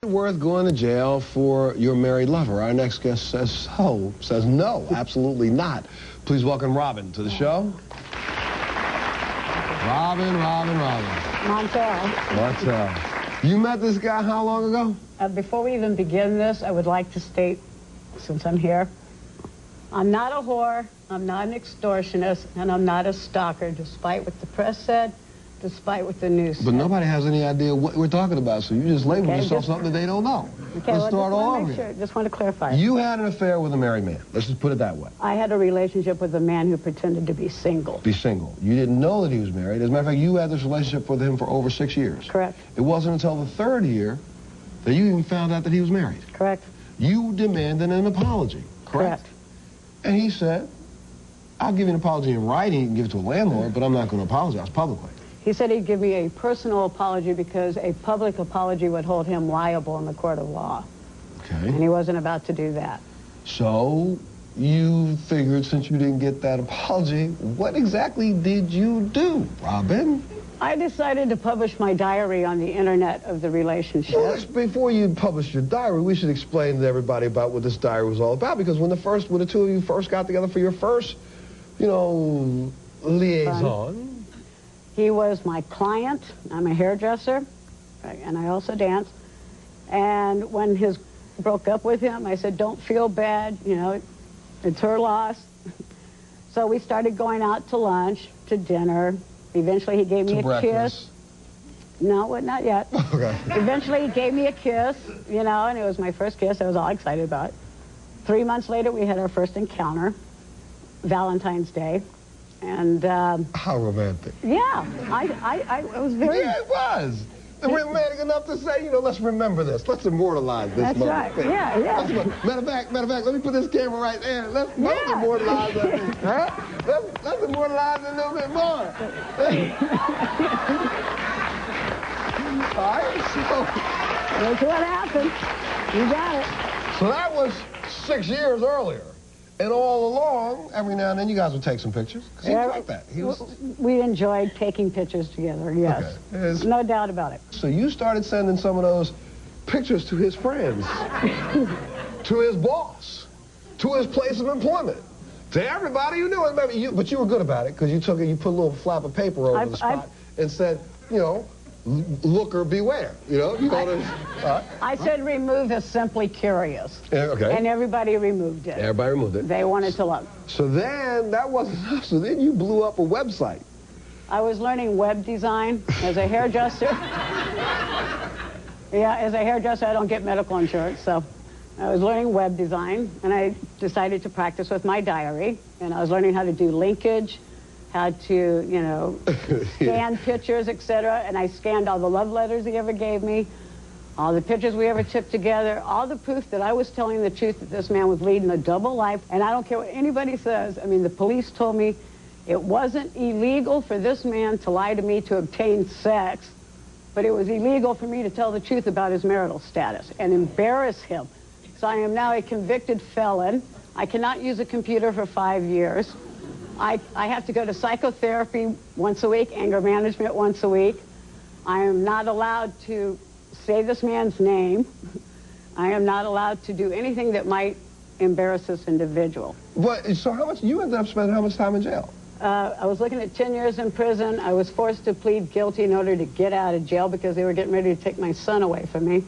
worth going to jail for your married lover? Our next guest says no, absolutely not. Please welcome Robin to the show. Robin. Montel. You met this guy how long ago? Before we even begin this, I would like to state, since I'm here, I'm not a whore, I'm not an extortionist, and I'm not a stalker, despite what the press said, despite what the news said. But nobody has any idea what we're talking about, so you just labeled yourself something that they don't know. Okay, Let's start all over again. Just want to clarify. You had an affair with a married man. Let's just put it that way. I had a relationship with a man who pretended to be single. Be single. You didn't know that he was married. As a matter of fact, you had this relationship with him for over 6 years. Correct. It wasn't until the third year that you even found out that he was married. Correct. You demanded an apology, correct? And he said, I'll give you an apology in writing, you can give it to a landlord, but I'm not going to apologize publicly. He said he'd give me a personal apology because a public apology would hold him liable in the court of law. Okay. And he wasn't about to do that. So you figured since you didn't get that apology, what exactly did you do, Robin? I decided to publish my diary on the internet of the relationship. Well, before you published your diary, we should explain to everybody about what this diary was all about, because when the two of you first got together for your first, liaison. He was my client. I'm a hairdresser, and I also dance. And when broke up with him, I said, don't feel bad, it's her loss. So we started going out to lunch, to dinner. Eventually he gave me a kiss. No, not yet. Okay. Eventually he gave me a kiss, and it was my first kiss. I was all excited about it. 3 months later, we had our first encounter, Valentine's Day. And how romantic. Yeah, I was very... Yeah, it was. Romantic enough to say, let's remember this. Let's immortalize this moment. That's right. Yeah. Matter of fact, let me put this camera right there. Let's immortalize it. Huh? Let's immortalize it a little bit more. All right, so... That's what happened. You got it. So that was 6 years earlier. And all along, every now and then, you guys would take some pictures. Because he was like that. We enjoyed taking pictures together, yes. Okay. No doubt about it. So you started sending some of those pictures to his friends, to his boss, to his place of employment, to everybody you knew. But you were good about it, because you put a little flap of paper over the spot and said, looker beware, I said remove as simply curious. Yeah, okay. And everybody removed it. Everybody removed it. They wanted to look. So then, that wasn't enough. So then you blew up a website. I was learning web design as a hairdresser. Yeah, as a hairdresser, I don't get medical insurance, so I was learning web design, and I decided to practice with my diary, and I was learning how to do linkage, how to, scan pictures, etc. And I scanned all the love letters he ever gave me, all the pictures we ever took together, all the proof that I was telling the truth, that this man was leading a double life. And I don't care what anybody says. I mean, the police told me it wasn't illegal for this man to lie to me to obtain sex, but it was illegal for me to tell the truth about his marital status and embarrass him. So I am now a convicted felon. I cannot use a computer for 5 years. I have to go to psychotherapy once a week, anger management once a week. I am not allowed to say this man's name. I am not allowed to do anything that might embarrass this individual. So you ended up spending how much time in jail? I was looking at 10 years in prison. I was forced to plead guilty in order to get out of jail because they were getting ready to take my son away from me.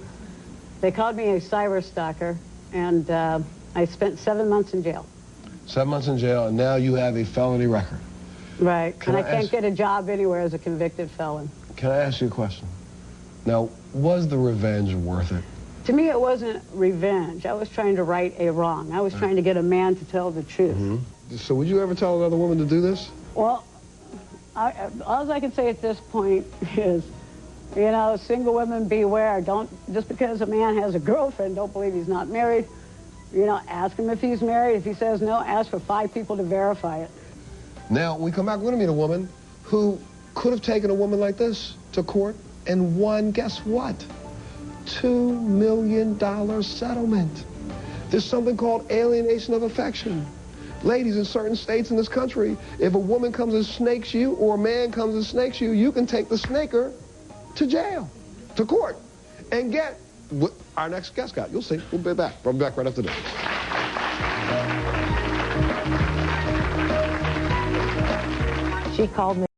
They called me a cyber stalker, and I spent 7 months in jail. 7 months in jail, and now you have a felony record. Right, and I can't get a job anywhere as a convicted felon. Can I ask you a question? Now, was the revenge worth it? To me, it wasn't revenge. I was trying to right a wrong. I was trying to get a man to tell the truth. Mm-hmm. So would you ever tell another woman to do this? Well, all I can say at this point is, single women beware. Just because a man has a girlfriend, don't believe he's not married. Ask him if he's married. If he says no, ask for 5 people to verify it. Now, we come back, we're going to meet a woman who could have taken a woman like this to court and won, guess what? $2 million settlement. There's something called alienation of affection. Ladies, in certain states in this country, if a woman comes and snakes you or a man comes and snakes you, you can take the snaker to jail, to court, and get our next guest got. You'll see. We'll be back. We'll be back right after this. She called me.